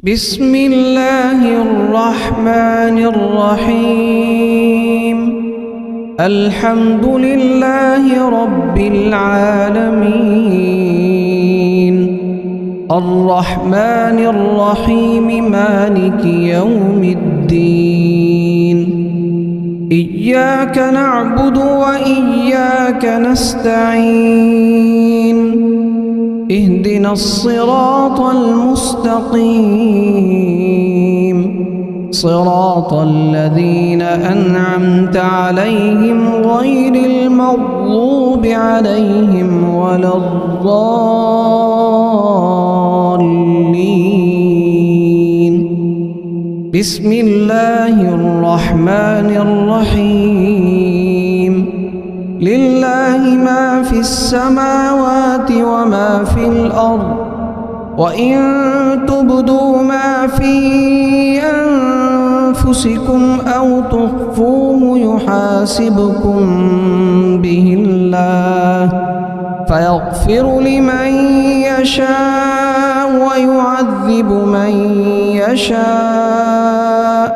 بسم الله الرحمن الرحيم. الحمد لله رب العالمين، الرحمن الرحيم، مالك يوم الدين. إياك نعبد وإياك نستعين، اهدنا الصراط المستقيم، صراط الذين أنعمت عليهم غير المغضوب عليهم ولا الضالين. بسم الله الرحمن الرحيم. لله ما في السماوات وما في الأرض، وإن تبدوا ما في أنفسكم أو تخفوه يحاسبكم به الله، فيغفر لمن يشاء ويعذب من يشاء،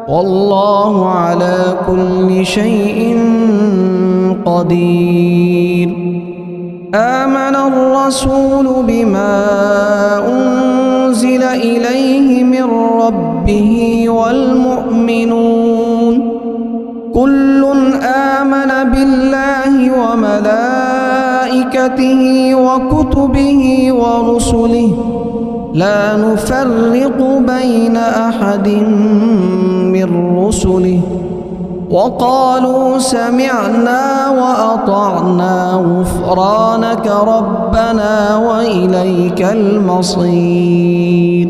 والله على كل شيء قدير. آمن الرسول بما أنزل إليه من ربه والمؤمنون كل آمن بالله وملائكته وكتبه ورسله، لا نفرق بين أحد من رسله، وقالوا سمعنا وأطعنا غفرانك ربنا وإليك المصير.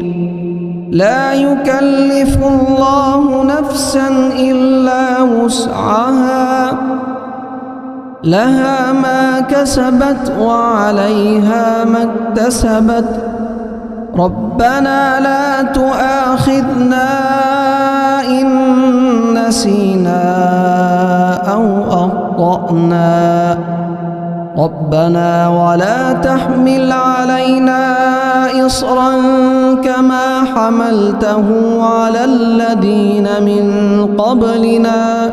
لا يكلف الله نفسا إلا وسعها، لها ما كسبت وعليها ما اكتسبت. ربنا لا تؤاخذنا إن نسينا أو أخطأنا، ربنا ولا تحمل علينا إصرا كما حملته على الذين من قبلنا،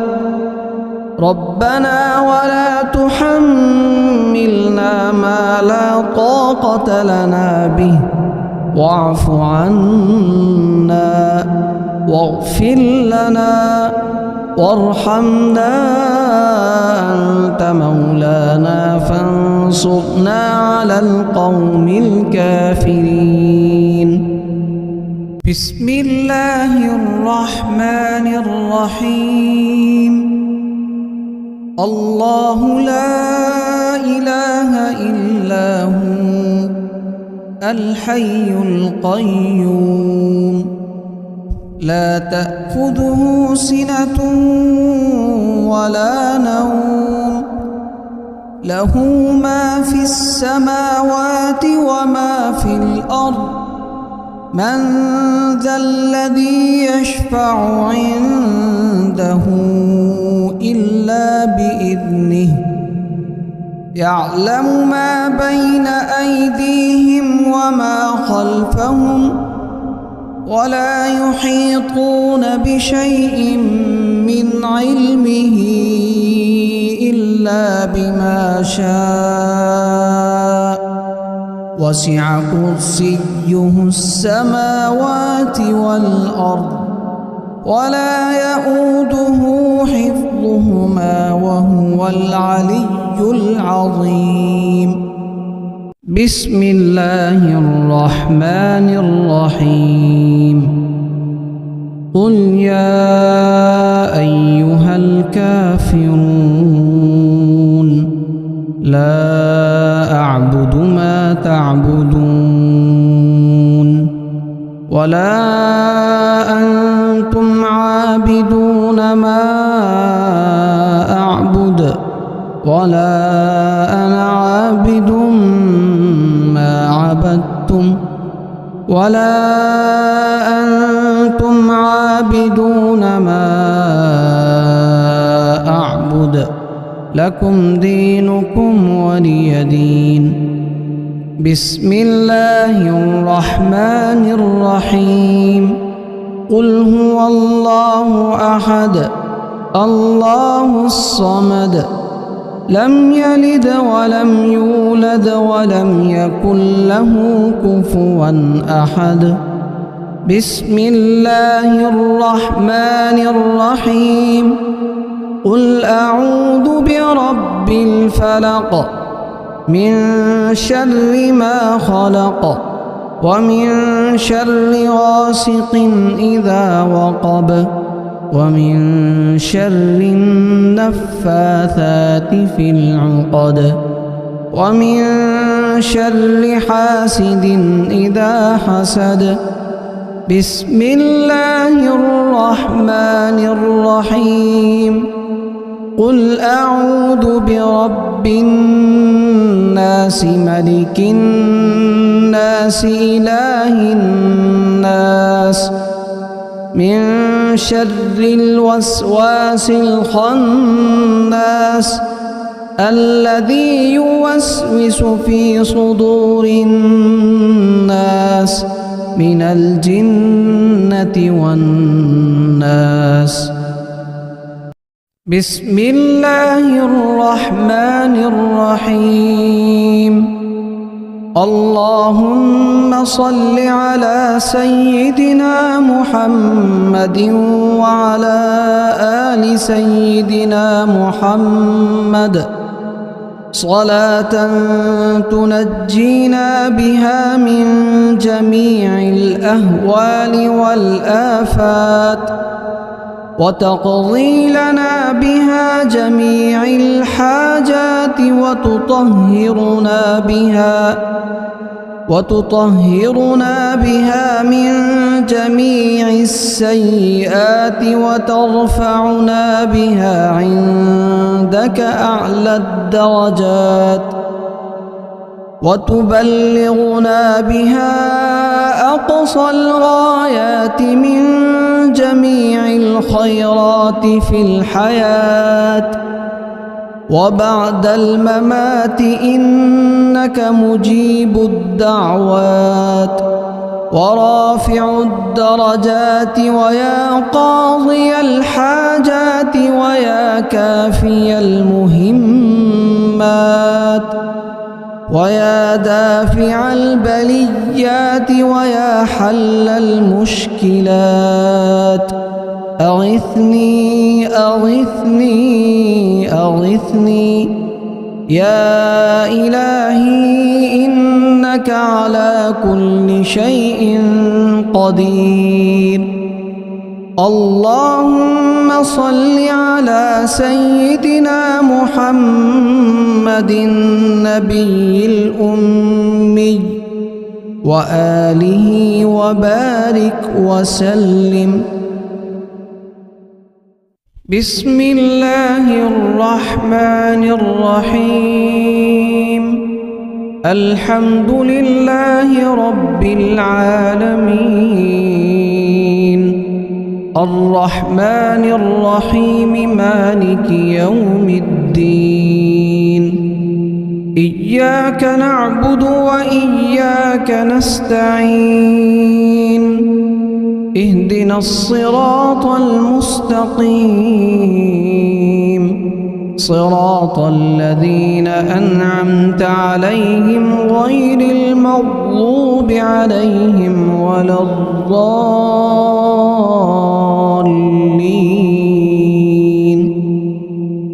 ربنا ولا تحملنا ما لا طاقة لنا به، واعف عنا واغفر لنا وارحمنا، أنت مولانا فانصرنا على القوم الكافرين. بسم الله الرحمن الرحيم. الله لا إله إلا هو الحي القيوم، لا تأخذه سنة ولا نوم، له ما في السماوات وما في الأرض. من ذا الذي يشفع عنده إلا بإذنه، يعلم ما بين أيديهم وما خلفهم، ولا يحيطون بشيء من علمه إلا بما شاء، وسع كرسيه السماوات والأرض، ولا يؤوده حفظهما وهو العلي العظيم. بسم الله الرحمن الرحيم. قل يا أيها الكافرون لا أعبد ما تعبدون، ولا أنتم عابدون ما أعبد، ولا أنا عابد ما عبدتم، ولا أنتم عابدون ما أعبد، لكم دينكم ولي دين. بسم الله الرحمن الرحيم قل هو الله أحد الله الصمد لم يلد ولم يولد ولم يكن له كفوا أحد بسم الله الرحمن الرحيم قل أعوذ برب الفلق من شر ما خلق ومن شر غاسق إذا وقب ومن شر النفاثات في العقد ومن شر حاسد إذا حسد بسم الله الرحمن الرحيم قل أعوذ برب الناس ملك الناس إله الناس من شر الوسواس الخناس الذي يوسوس في صدور الناس من الجنة والناس بسم الله الرحمن الرحيم اللهم صل على سيدنا محمد وعلى آل سيدنا محمد صلاة تنجينا بها من جميع الأهوال والآفات وتقضي لنا بها جميع الحاجات وتطهرنا بها من جميع السيئات وترفعنا بها عندك أعلى الدرجات وتبلغنا بها أقصى الغايات من جميع الخيرات في الحياة وبعد الممات إنك مجيب الدعوات ورافع الدرجات ويا قاضي الحاجات ويا كافي المهمات ويا دافع البليات ويا حل المشكلات أغثني أغثني أغثني يا إلهي إنك على كل شيء قدير اللهم صل على سيدنا محمد النبي الأمي وآله وبارك وسلم بسم الله الرحمن الرحيم الحمد لله رب العالمين الرحمن الرحيم مالك يوم الدين إياك نعبد وإياك نستعين اهدنا الصراط المستقيم صراط الذين أنعمت عليهم غير المغضوب عليهم ولا الضالين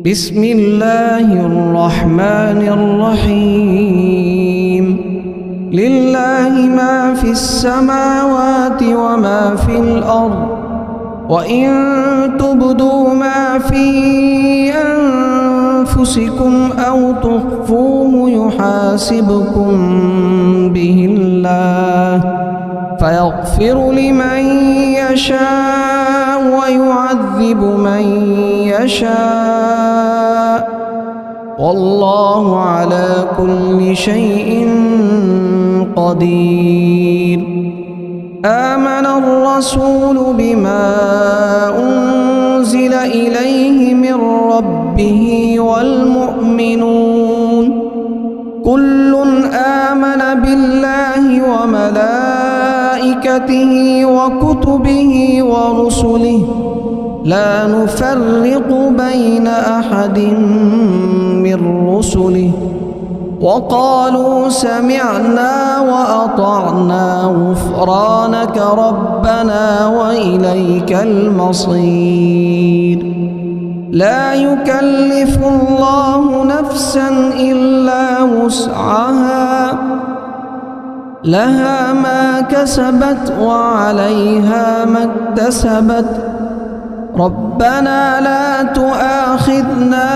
بسم الله الرحمن الرحيم لله ما في السماوات وما في الأرض وإن تبدوا ما في أنفسكم أو تخفوه يحاسبكم به الله فيغفر لمن يشاء ويعذب من يشاء والله على كل شيء قدير آمن الرسول بما أنزل إليه من ربه والمؤمنون كل آمن وملائكته وكتبه ورسله لا نفرق بين أحد من رسله وقالوا سمعنا وأطعنا غفرانك ربنا وإليك المصير لا يكلف الله نفسا إلا وسعها لها ما كسبت وعليها ما اكتسبت ربنا لا تؤاخذنا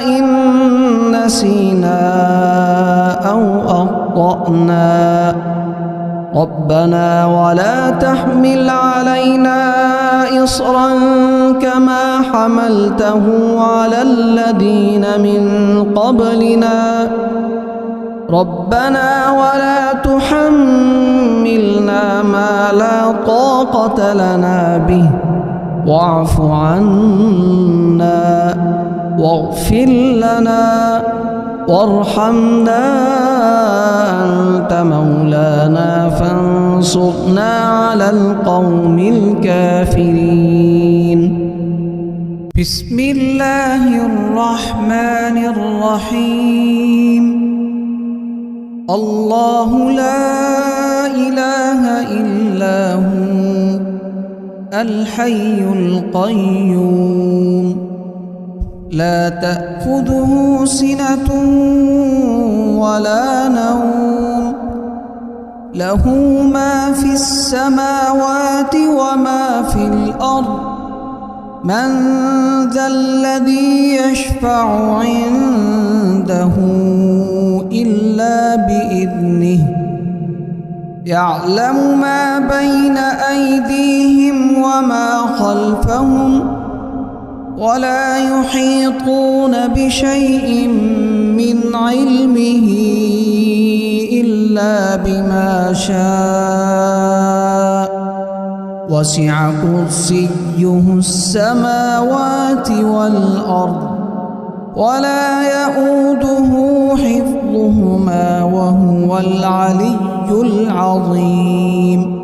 إن نسينا أو أخطأنا ربنا ولا تحمل علينا إصرا كما حملته على الذين من قبلنا ربنا ولا تحملنا ما لا طاقة لنا به واعف عنا واغفر لنا وارحمنا أنت مولانا فانصرنا على القوم الكافرين بسم الله الرحمن الرحيم الله لا إله إلا هو الحي القيوم لا تأخذه سنة ولا نوم له ما في السماوات وما في الأرض من ذا الذي يشفع عنده إلا بإذنه يعلم ما بين أيديهم وما خلفهم ولا يحيطون بشيء من علمه إلا بما شاء وسع كرسيه السماوات والأرض ولا يؤوده حفظهما وهو العلي العظيم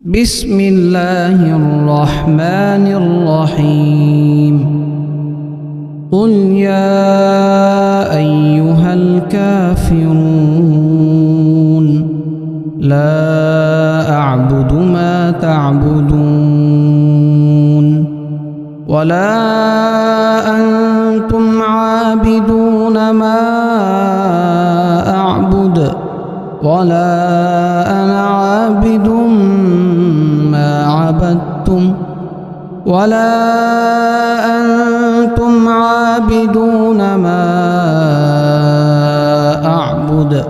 بسم الله الرحمن الرحيم قل يا أيها الكافرون لا أعبد ما تعبدون ولا أنتم عابدون ما أعبد ولا أنا عابد ما عبدتم ولا أنتم عابدون ما أعبد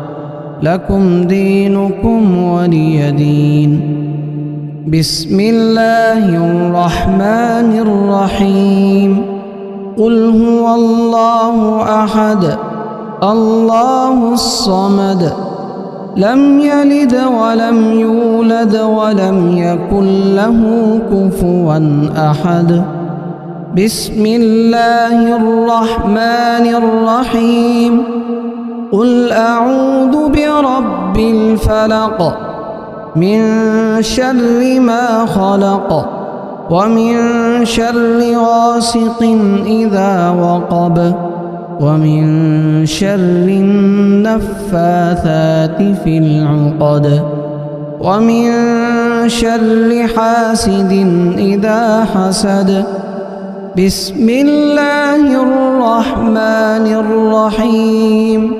لكم دينكم ولي دين بسم الله الرحمن الرحيم قل هو الله أحد الله الصمد لم يلد ولم يولد ولم يكن له كفوا أحد بسم الله الرحمن الرحيم قل أعوذ برب الفلق من شر ما خلق ومن شر غاسق إذا وقب ومن شر النفاثات في العقد ومن شر حاسد إذا حسد بسم الله الرحمن الرحيم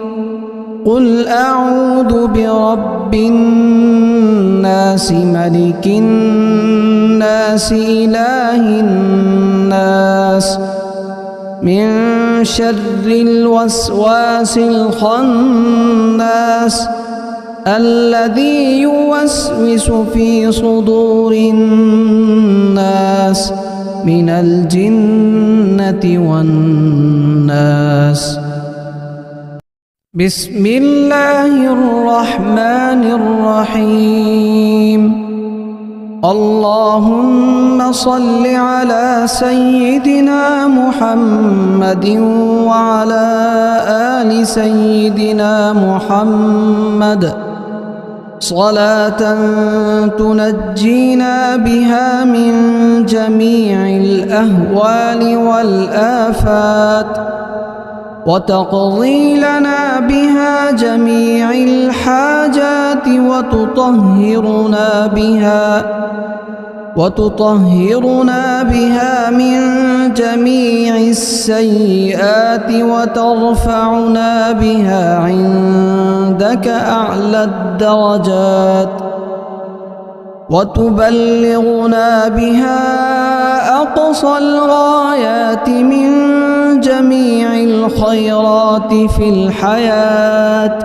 قل أعوذ برب الناس ملك الناس إله الناس من شر الوسواس الخناس الذي يوسوس في صدور الناس من الجنة والناس بسم الله الرحمن الرحيم اللهم صل على سيدنا محمد وعلى آل سيدنا محمد صلاة تنجينا بها من جميع الأهوال والآفات وتقضي لنا بها جميع الحاجات وتطهرنا بها من جميع السيئات وترفعنا بها عندك أعلى الدرجات وتبلغنا بها أقصى الغايات من جميع الخيرات في الحياة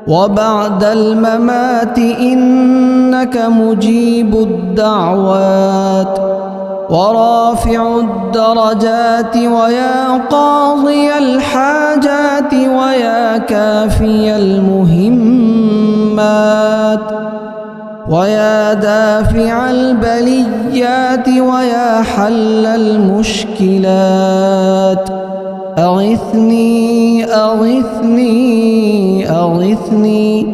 وبعد الممات إنك مجيب الدعوات ورافع الدرجات ويا قاضي الحاجات ويا كافي المهمات ويا دافع البليات ويا حل المشكلات أغثني أغثني أغثني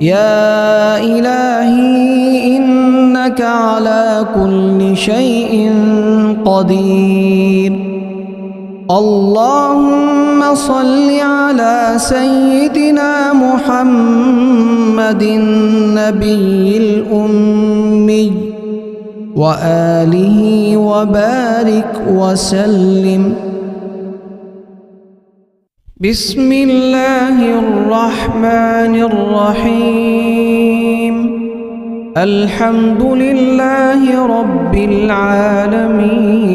يا إلهي إنك على كل شيء قدير. اللهم صل على سيدنا محمد النبي الأمي وآله وبارك وسلم. بسم الله الرحمن الرحيم. الحمد لله رب العالمين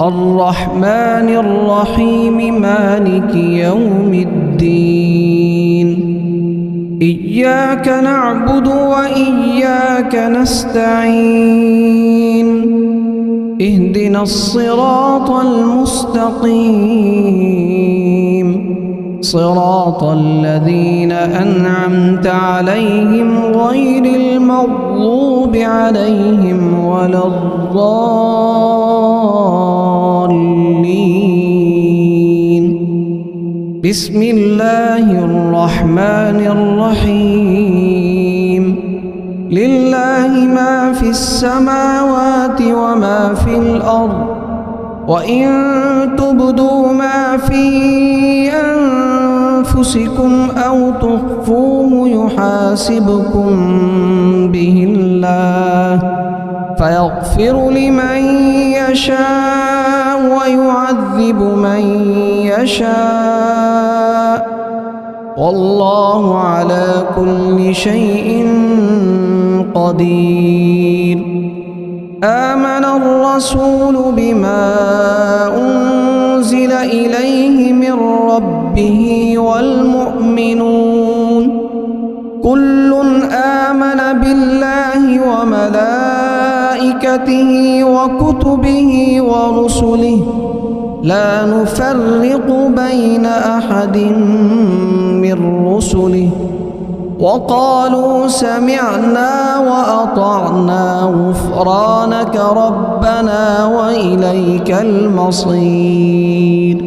الرحمن الرحيم مالك يوم الدين. إياك نعبد وإياك نستعين. اهدنا الصراط المستقيم صراط الذين أنعمت عليهم غير المغضوب عليهم ولا الضالين. بسم الله الرحمن الرحيم. لله ما في السماوات وما في الأرض وإن تبدوا ما في أنفسكم أو تخفوه يحاسبكم به الله فيغفر لمن يشاء ويعذب من يشاء والله على كل شيء قدير. آمن الرسول بما أنزل إليه من ربه والمؤمنون كل آمن بالله وملائكته وكتبه ورسله لا نفرق بين أحد من رسله وقالوا سمعنا وأطعنا غفرانك ربنا وإليك المصير.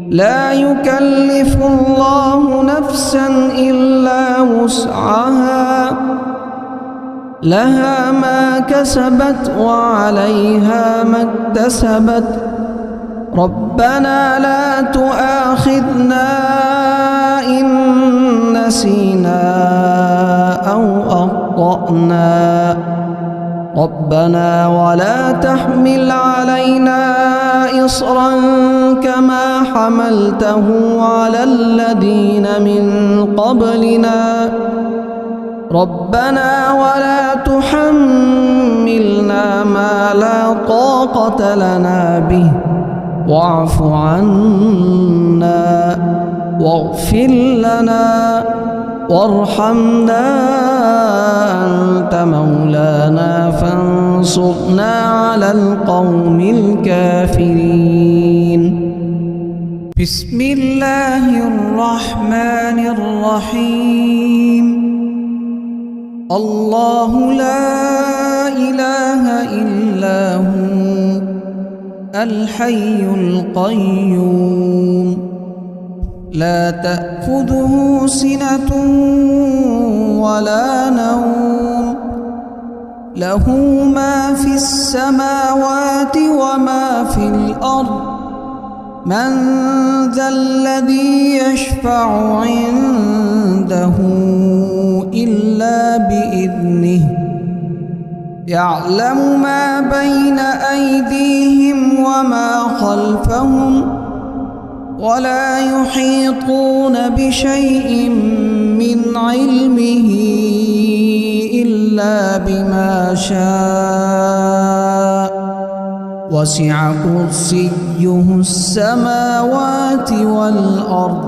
لا يكلف الله نفسا إلا وسعها لها ما كسبت وعليها ما اكتسبت ربنا لا تؤاخذنا إن نسينا أو أخطأنا ربنا ولا تحمل علينا إصرا كما حملته على الذين من قبلنا ربنا ولا تحملنا ما لا طاقة لنا به واعف عنا واغفر لنا وارحمنا أنت مولانا فانصرنا على القوم الكافرين. بسم الله الرحمن الرحيم. الله لا إله إلا هو الحي القيوم لا تأخذه سنة ولا نوم له ما في السماوات وما في الأرض من ذا الذي يشفع عنده إلا بإذنه يعلم ما بين أيديهم وما خلفهم ولا يحيطون بشيء من علمه إلا بما شاء وسع كرسيه السماوات والأرض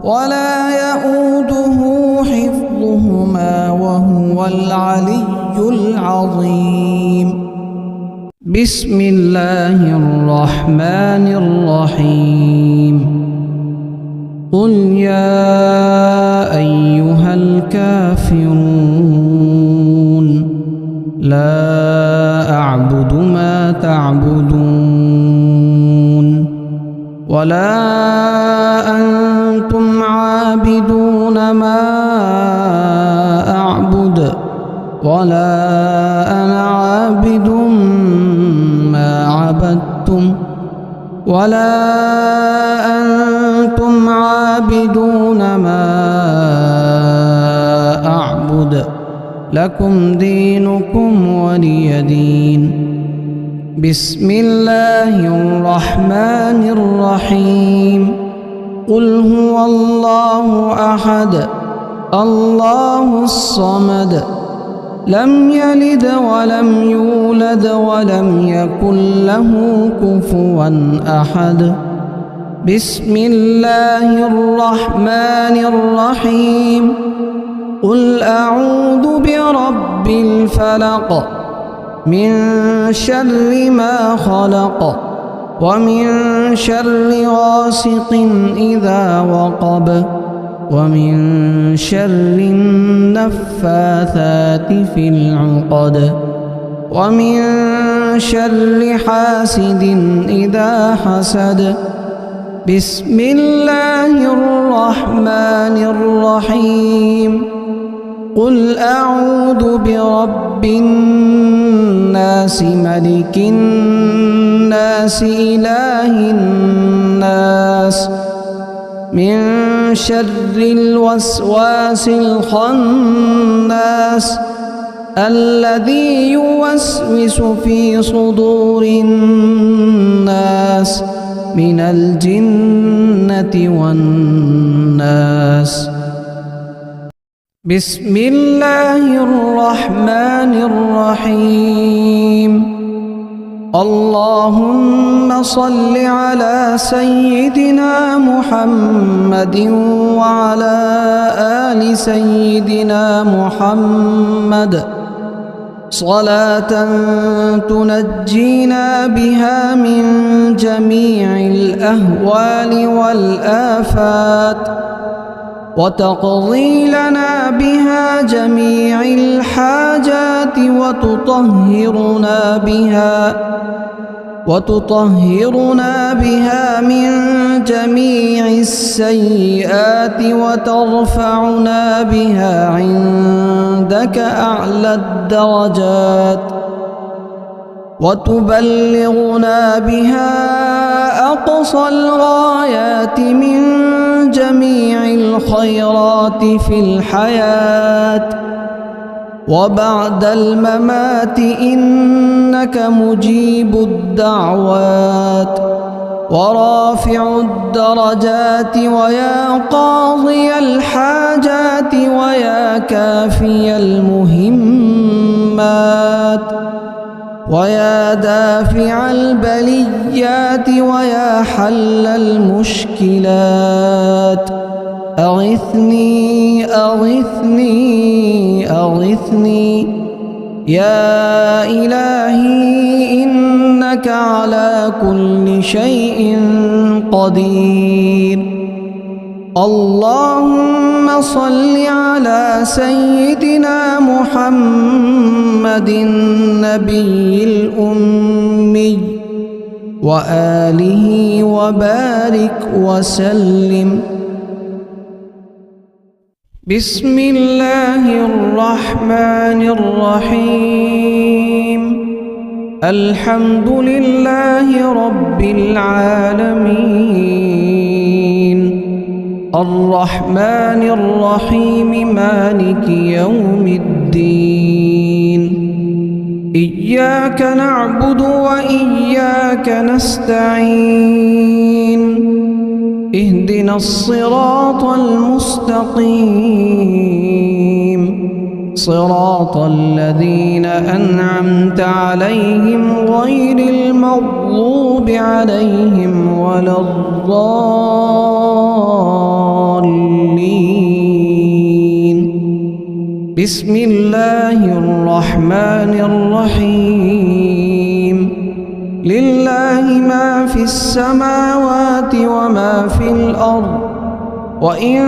ولا يؤوده حفظهما وهو العلي العظيم. بسم الله الرحمن الرحيم. قل يا أيها الكافرون لا أعبد ما تعبدون ولا أنتم عابدون ما أعبد ولا أنا عابد ما عبدتم ولا أنتم عابدون ما أعبد لكم دينكم ولي دين. بسم الله الرحمن الرحيم. قل هو الله أحد الله الصمد لم يلد ولم يولد ولم يكن له كفوا أحد. بسم الله الرحمن الرحيم. قل أعوذ برب الفلق من شر ما خلق ومن شر غاسق إذا وقب ومن شر النفاثات في العقد ومن شر حاسد إذا حسد. بسم الله الرحمن الرحيم. قل أعوذ برب الناس ملك الناس إله الناس من شر الوسواس الخناس الذي يوسوس في صدور الناس من الجنة والناس. بسم الله الرحمن الرحيم. اللهم صل على سيدنا محمد وعلى آل سيدنا محمد صلاة تنجينا بها من جميع الأهوال والآفات وتقضي لنا بها جميع الحاجات وتطهرنا بها من جميع السيئات وترفعنا بها عندك أعلى الدرجات وتبلغنا بها أقصى الغايات من جميع الخيرات في الحياة وبعد الممات إنك مجيب الدعوات ورافع الدرجات ويا قاضي الحاجات ويا كافي المهمات ويا دافع البليات ويا حل المشكلات. أغثني أغثني أغثني يا إلهي إنك على كل شيء قدير. اللهم صل على سيدنا محمد النبي الأمي وآله وبارك وسلم. بسم الله الرحمن الرحيم. الحمد لله رب العالمين، الرحمن الرحيم، مالك يوم الدين. إياك نعبد وإياك نستعين، اهدنا الصراط المستقيم، صراط الذين أنعمت عليهم غير المغضوب عليهم ولا الضالين. بسم الله الرحمن الرحيم. لله ما في السماوات وما في الأرض، وإن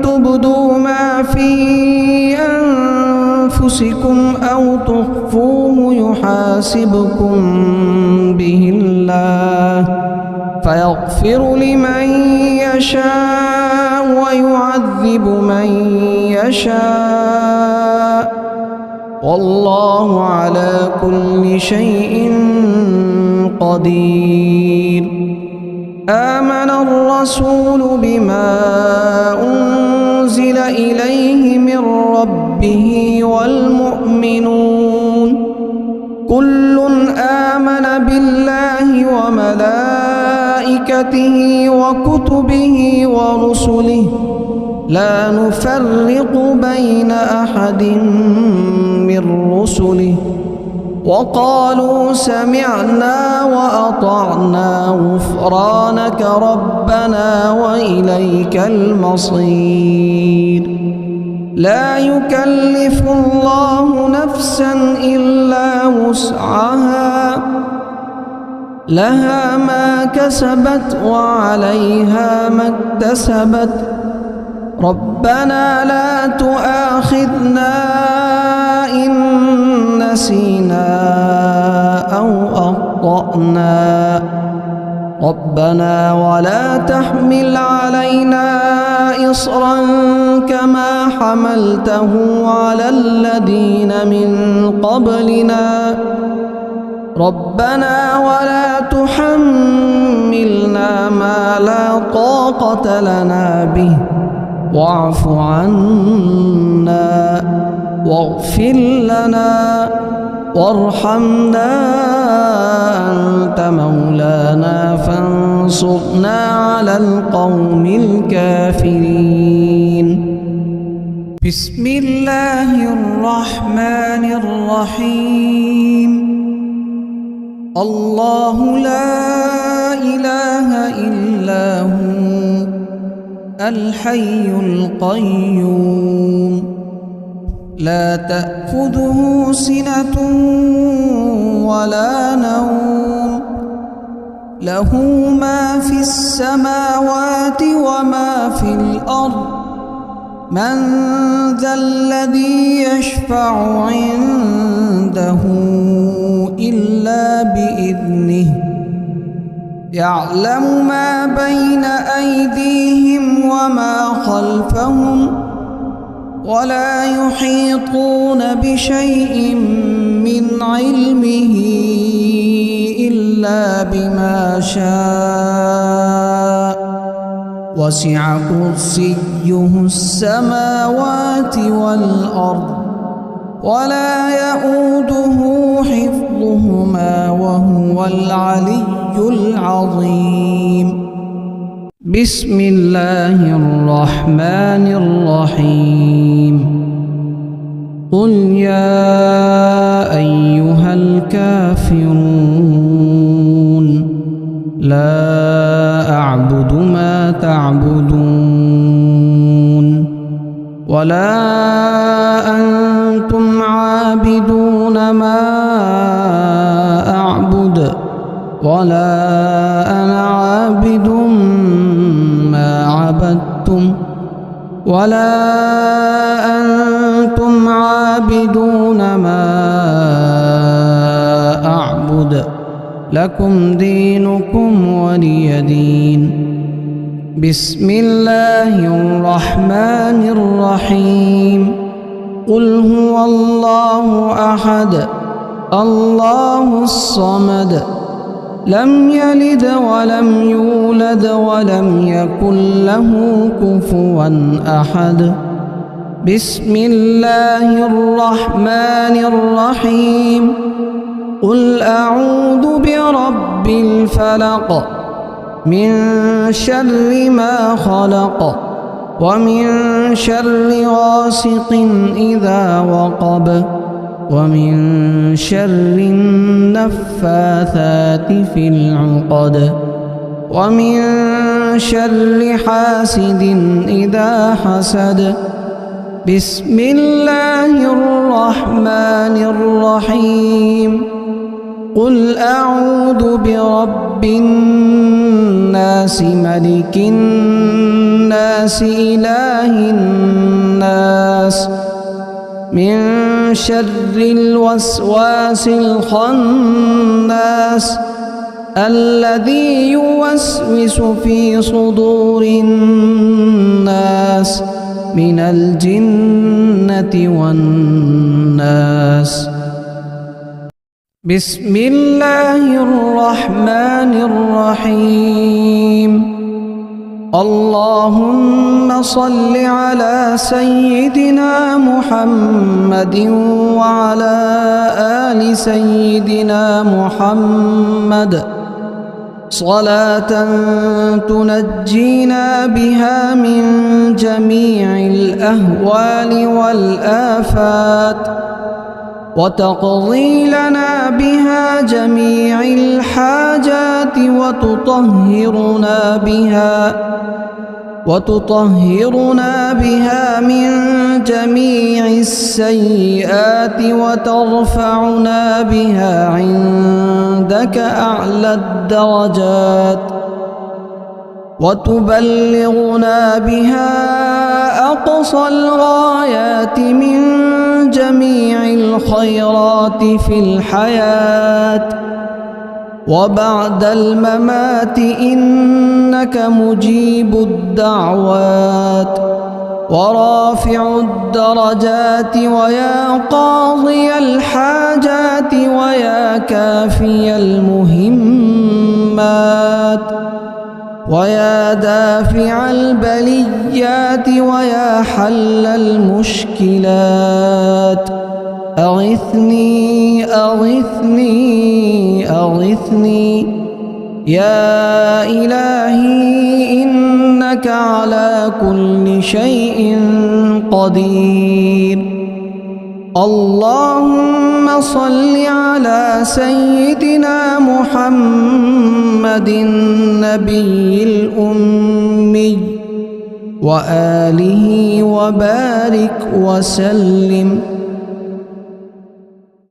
تبدوا ما في أنفسكم أو تخفوه يحاسبكم به الله، فيغفر لمن يشاء ويعذب من يشاء، والله على كل شيء قدير. آمن الرسول بما أنزل إليه من ربه والمؤمنون كل آمن بالله وملائكته وكتبه ورسله لا نفرق بين أحد من رسله، وقالوا سمعنا وأطعنا غفرانك ربنا وإليك المصير. لا يكلف الله نفسا إلا وسعها، لها ما كسبت وعليها ما اكتسبت. ربنا لا تؤاخذنا إن نسينا أو أخطأنا، ربنا ولا تحمل علينا إصرا كما حملته على الذين من قبلنا، ربنا ولا تحملنا ما لا طاقة لنا به، واعف عنا واغفر لنا وارحمنا، أنت مولانا فانصرنا على القوم الكافرين. بسم الله الرحمن الرحيم. الله لا إله إلا هو الحي القيوم، لا تأخذه سنة ولا نوم، له ما في السماوات وما في الأرض. من ذا الذي يشفع عنده إلا بإذنه، يعلم ما بين أيديهم وما خلفهم، ولا يحيطون بشيء من علمه إلا بما شاء، وسع كرسيه السماوات والأرض، ولا يؤوده حفظهما وهو العلي العظيم. بسم الله الرحمن الرحيم. قل يا أيها الكافرون لا أعبد ما تعبدون، ولا أنتم عابدون ما أعبد، ولا أنا عابد ما عبدتم، ولا أنتم عابدون ما أعبد، لكم دينكم ولي دين. بسم الله الرحمن الرحيم. قل هو الله أحد الله الصمد لم يلد ولم يولد ولم يكن له كفوا أحد. بسم الله الرحمن الرحيم. قل أعوذ برب الفلق من شر ما خلق ومن شر غاسق إذا وقب ومن شر النفاثات في العقد ومن شر حاسد إذا حسد. بسم الله الرحمن الرحيم. قل أعوذ برب الناس ملك الناس إله الناس من شر الوسواس الخناس الذي يوسوس في صدور الناس من الجنة والناس. بسم الله الرحمن الرحيم. اللهم صل على سيدنا محمد وعلى آل سيدنا محمد صلاة تنجينا بها من جميع الأهوال والآفات وتقضي لنا بها جميع الحاجات وتطهرنا بها من جميع السيئات وترفعنا بها عندك أعلى الدرجات وتبلغنا بها أقصى الغايات من جميع الخيرات في الحياة وبعد الممات إنك مجيب الدعوات ورافع الدرجات ويا قاضي الحاجات ويا كافي المهمات ويا دافع البليات ويا حل المشكلات. أغثني أغثني أغثني يا إلهي إنك على كل شيء قدير. اللهم صل على سيدنا محمد النبي الأمي وآله وبارك وسلم.